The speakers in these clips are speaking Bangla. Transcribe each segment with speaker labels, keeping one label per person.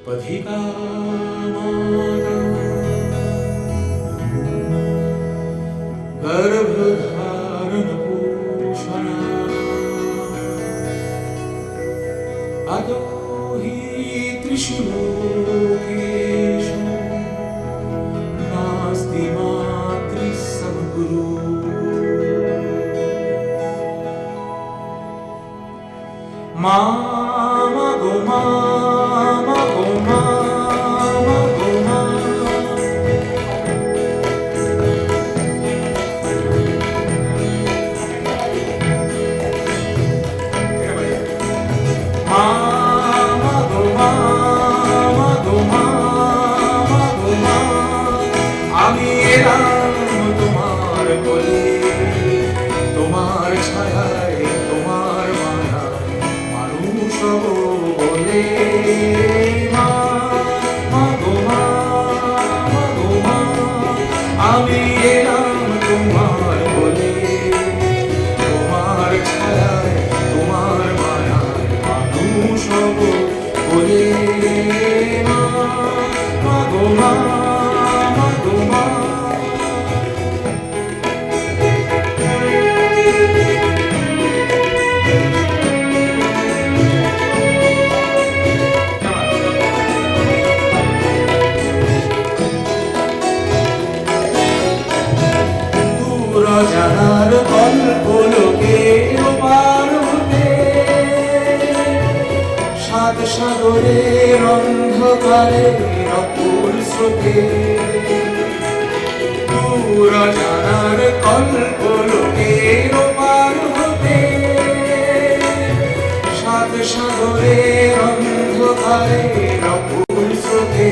Speaker 1: पथिका माता गर्भधारण पोषणा अतो हि त्रिषु लोकेषु नास्ति मातृसमगुरु मामा गो मामा गो मामा गो मामा गो मामा गो मामा गो मा আমি এলাম তোমার কোলে তোমার ছায়ায় তোমার মায়ায় মানুষ হব বলে মা মা গো মা মা গো মা আমি এলাম তোমার কোলে তোমার ছায়ায় তোমার মায়ায় মানুষ হব বলে মা মা গো মা মা গো মা জানার গল্প লোকের পার হতে সাত সাগরের অন্ধকারে অপুর স্রোতে দূর জানার গল্প লোকের পার হতে সাত সাগরের অন্ধকারে অপুর স্রোতে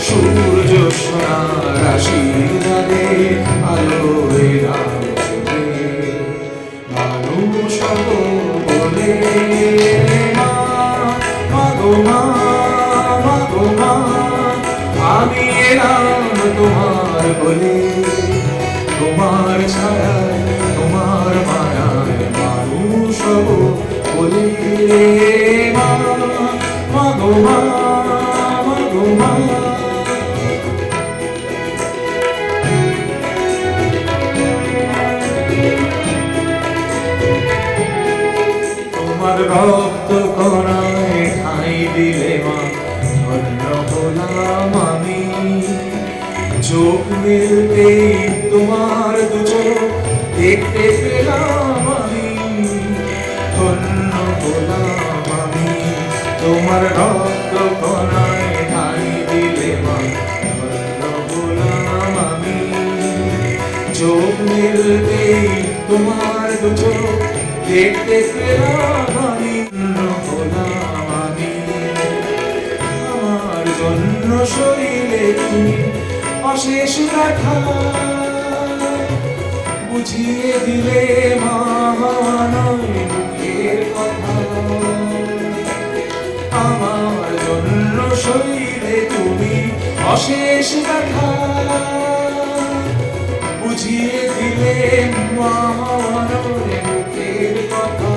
Speaker 1: সূর্য সোনার আশীর্বাদে আলোয় রাজবে মানুষ হব বলে মা মা গো মা মা গো মা আমি এলাম তোমার বলে তোমার ছায়ায় তোমার মায়ায় মানুষ হব বলে মা মা গো মা মা গো মা তোমার রক্ত কণায় ঠাঁই দিলে মা ধন্য হলাম আমি চোখ মেলতেই তোমার দু চোখ দেখতে পেলাম আমি ধন্য হলাম আমি তোমার রক্ত কণায় ঠাঁই দিলে মা ধন্য হলাম আমি চোখ মেলতেই তোমার দু চোখ দেখতে পেলাম আমি হলাম আমি আমার জন্য শরীরে তুমি অশেষ ব্যথা বুঝিয়ে দিলে মা নয় মুখের কথা আমার জন্য শরীরে তুমি অশেষ ব্যথা বুঝিয়ে দিলে মা নয় মুখের কথা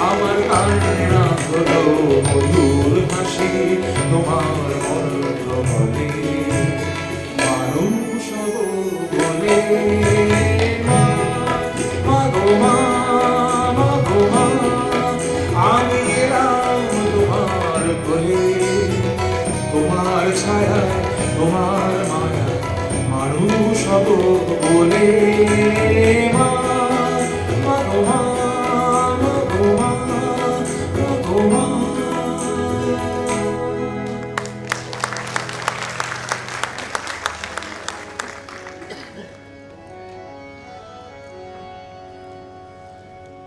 Speaker 1: আমার কান্না হলো মধুর হাসি তোমার মন্ত্র বলে মানুষ হব বলে মা মা গো মা মা গো মা আমি এলাম তোমার কোলে তোমার ছায়া তোমার মায়া মানুষ হব বলে মা মা গো মা মা গো মা মা গো মা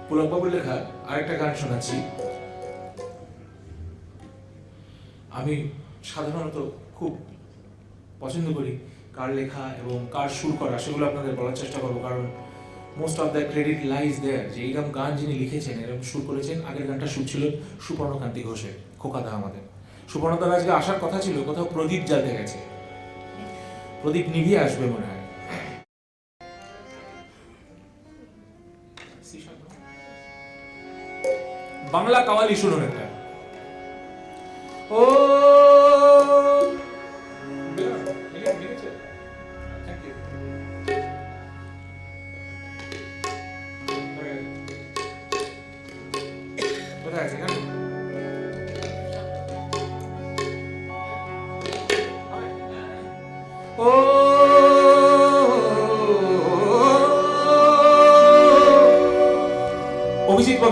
Speaker 1: পুলকবাবুর লেখা আরেকটা গান শোনাচ্ছি। আমি সাধারণত খুব পছন্দ করি কার লেখা এবং কার সুর করা সেগুলো আপনাদের বলার চেষ্টা করবো, কারণ most of the credit lies there. যে এইরকম গান যিনি লিখেছেন এরকম সুর করেছেন, আগের গানটা সুর ছিল সুপর্ণকান্তি ঘোষের, খোকাদা আমাদের। সুপর্ণদার আজকে আসার কথা ছিল, কোথাও প্রদীপ জ্বালতে গেছে, প্রদীপ নিভিয়ে আসবে মনে হয়। বাংলা কাওয়ালি শুনুন একটা।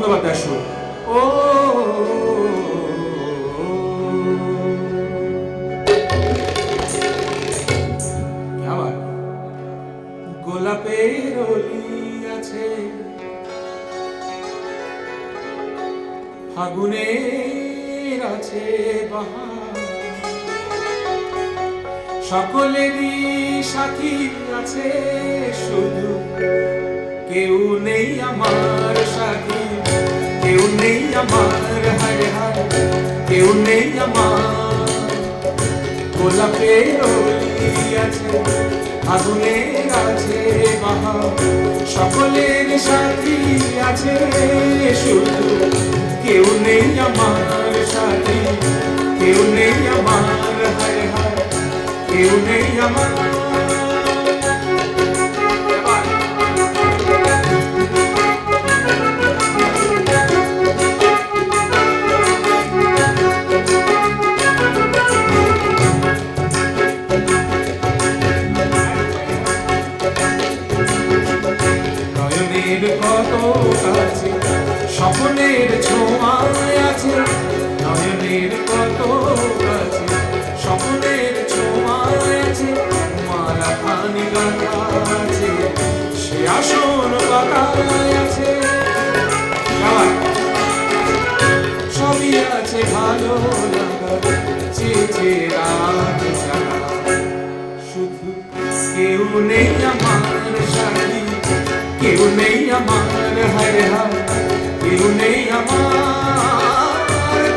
Speaker 1: বন্দ্যোপাধ্যায় সুর। ও আবার গোলাপের অলি আছে, ফাগুনের আছে বাহার, সকলেরই সাথী আছে শুধু, কেউ নেই আমার সাথী, কেউ নেই আমার হায় হায়, কেউ নেই আমার। গোলাপের অলি আছে, ফাগুনের আছে বাহার, সকলের সাথী আছে শুধু, কেউ নেই আমার সাথী, কেউ নেই আমার হায় হায়, কেউ নেই আমার। নয়নের কত কাছে স্বপ্নের ছোঁয়ায় আছে, নয়নের কত কাছে স্বপ্নের ছোঁয়ায় আছে, মালা খানি গাঁথা আছে, সে আসন পাতায় আছে, সবই আছে ভালো লাগা, চেয়ে রাত জাগা, শুধু কেউ নেই আমার সাথী, কেউ নেই আমার হায় হায়, কেউ নেই আমার।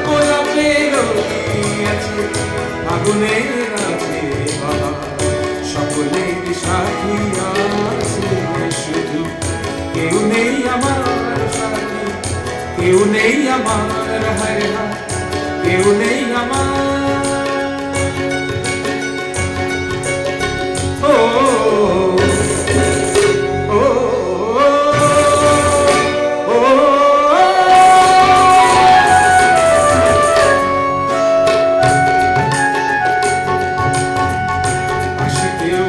Speaker 1: গোলাপের অলি আছে, ফাগুনের আছে বাহার, সকলের সাথী আছে শুধু, কেউ নেই আমার সাথী, কেউ নেই আমার হায় হায়, কেউ নেই আমার। ও আশিতেও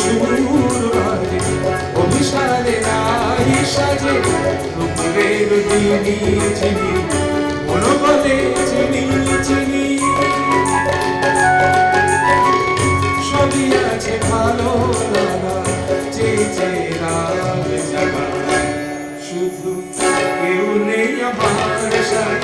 Speaker 1: সুর বাজে, অভিসারে রাই সাজে, রূপের দিনী চিনি, মনো বলে চিনি চিনি, সবই আছে ভালো লাগা, চেয়ে রাত জাগা, শুধু কেউ নেই আমার সাথে,